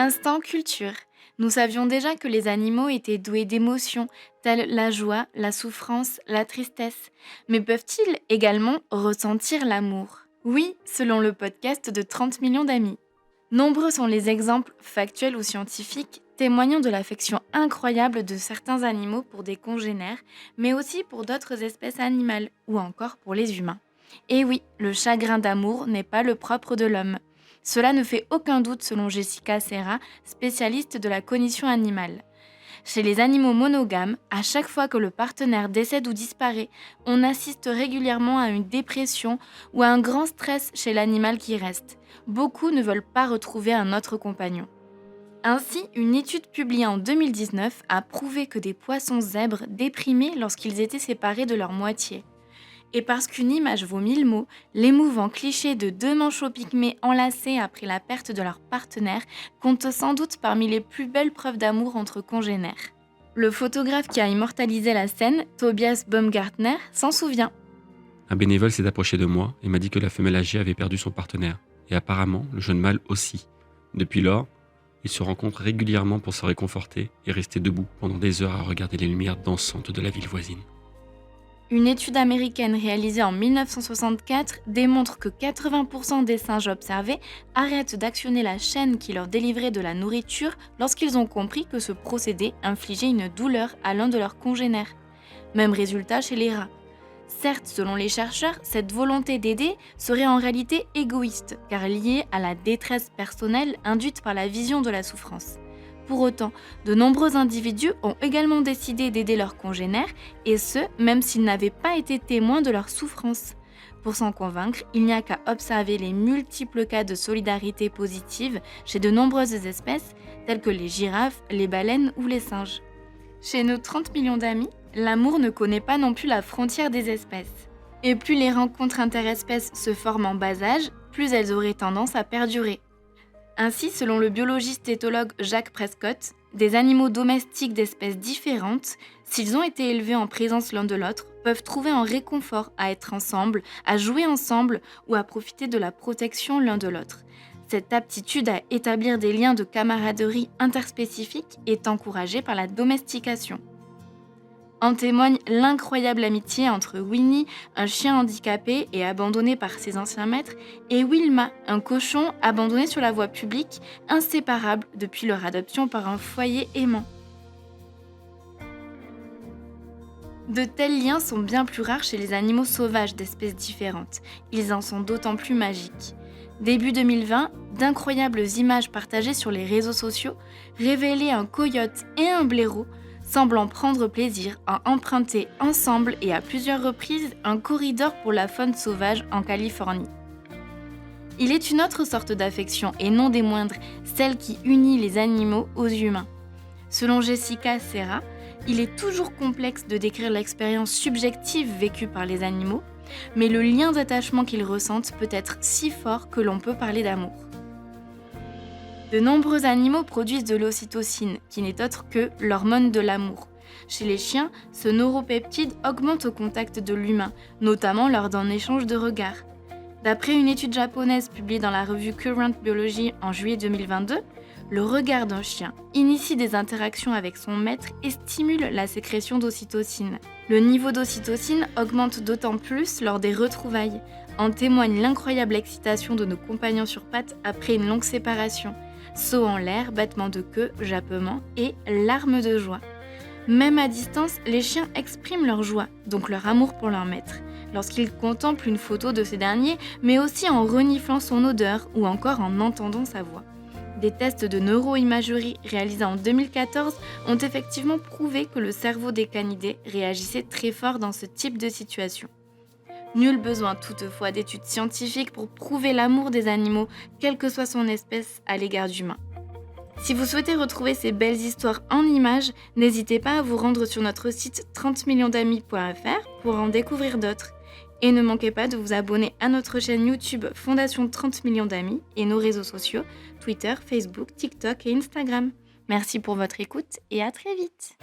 Instant culture. Nous savions déjà que les animaux étaient doués d'émotions, telles la joie, la souffrance, la tristesse. Mais peuvent-ils également ressentir l'amour? Oui, selon le podcast de 30 millions d'amis. Nombreux sont les exemples, factuels ou scientifiques, témoignant de l'affection incroyable de certains animaux pour des congénères, mais aussi pour d'autres espèces animales, ou encore pour les humains. Et oui, le chagrin d'amour n'est pas le propre de l'homme. Cela ne fait aucun doute selon Jessica Serra, spécialiste de la cognition animale. Chez les animaux monogames, à chaque fois que le partenaire décède ou disparaît, on assiste régulièrement à une dépression ou à un grand stress chez l'animal qui reste. Beaucoup ne veulent pas retrouver un autre compagnon. Ainsi, une étude publiée en 2019 a prouvé que des poissons zèbres déprimaient lorsqu'ils étaient séparés de leur moitié. Et parce qu'une image vaut 1000 mots, l'émouvant cliché de deux manchots pygmées enlacés après la perte de leur partenaire compte sans doute parmi les plus belles preuves d'amour entre congénères. Le photographe qui a immortalisé la scène, Tobias Baumgartner, s'en souvient. Un bénévole s'est approché de moi et m'a dit que la femelle âgée avait perdu son partenaire, et apparemment le jeune mâle aussi. Depuis lors, ils se rencontrent régulièrement pour se réconforter et rester debout pendant des heures à regarder les lumières dansantes de la ville voisine. Une étude américaine réalisée en 1964 démontre que 80% des singes observés arrêtent d'actionner la chaîne qui leur délivrait de la nourriture lorsqu'ils ont compris que ce procédé infligeait une douleur à l'un de leurs congénères. Même résultat chez les rats. Certes, selon les chercheurs, cette volonté d'aider serait en réalité égoïste, car liée à la détresse personnelle induite par la vision de la souffrance. Pour autant, de nombreux individus ont également décidé d'aider leurs congénères, et ce, même s'ils n'avaient pas été témoins de leur souffrance. Pour s'en convaincre, il n'y a qu'à observer les multiples cas de solidarité positive chez de nombreuses espèces, telles que les girafes, les baleines ou les singes. Chez nos 30 millions d'amis, l'amour ne connaît pas non plus la frontière des espèces. Et plus les rencontres interespèces se forment en bas âge, plus elles auraient tendance à perdurer. Ainsi, selon le biologiste éthologue Jacques Prescott, des animaux domestiques d'espèces différentes, s'ils ont été élevés en présence l'un de l'autre, peuvent trouver un réconfort à être ensemble, à jouer ensemble ou à profiter de la protection l'un de l'autre. Cette aptitude à établir des liens de camaraderie interspécifiques est encouragée par la domestication. En témoigne l'incroyable amitié entre Winnie, un chien handicapé et abandonné par ses anciens maîtres, et Wilma, un cochon abandonné sur la voie publique, inséparables depuis leur adoption par un foyer aimant. De tels liens sont bien plus rares chez les animaux sauvages d'espèces différentes. Ils en sont d'autant plus magiques. Début 2020, d'incroyables images partagées sur les réseaux sociaux révélaient un coyote et un blaireau semblant prendre plaisir à emprunter ensemble et à plusieurs reprises un corridor pour la faune sauvage en Californie. Il est une autre sorte d'affection, et non des moindres, celle qui unit les animaux aux humains. Selon Jessica Serra, il est toujours complexe de décrire l'expérience subjective vécue par les animaux, mais le lien d'attachement qu'ils ressentent peut être si fort que l'on peut parler d'amour. De nombreux animaux produisent de l'ocytocine, qui n'est autre que l'hormone de l'amour. Chez les chiens, ce neuropeptide augmente au contact de l'humain, notamment lors d'un échange de regards. D'après une étude japonaise publiée dans la revue Current Biology en juillet 2022, le regard d'un chien initie des interactions avec son maître et stimule la sécrétion d'ocytocine. Le niveau d'ocytocine augmente d'autant plus lors des retrouvailles. En témoigne l'incroyable excitation de nos compagnons sur pattes après une longue séparation. Saut en l'air, battements de queue, jappements et larmes de joie. Même à distance, les chiens expriment leur joie, donc leur amour pour leur maître, lorsqu'ils contemplent une photo de ces derniers, mais aussi en reniflant son odeur ou encore en entendant sa voix. Des tests de neuroimagerie réalisés en 2014 ont effectivement prouvé que le cerveau des canidés réagissait très fort dans ce type de situation. Nul besoin toutefois d'études scientifiques pour prouver l'amour des animaux, quelle que soit son espèce, à l'égard d'humains. Si vous souhaitez retrouver ces belles histoires en images, n'hésitez pas à vous rendre sur notre site 30millionsdamis.fr pour en découvrir d'autres. Et ne manquez pas de vous abonner à notre chaîne YouTube Fondation 30 millions d'amis et nos réseaux sociaux, Twitter, Facebook, TikTok et Instagram. Merci pour votre écoute et à très vite.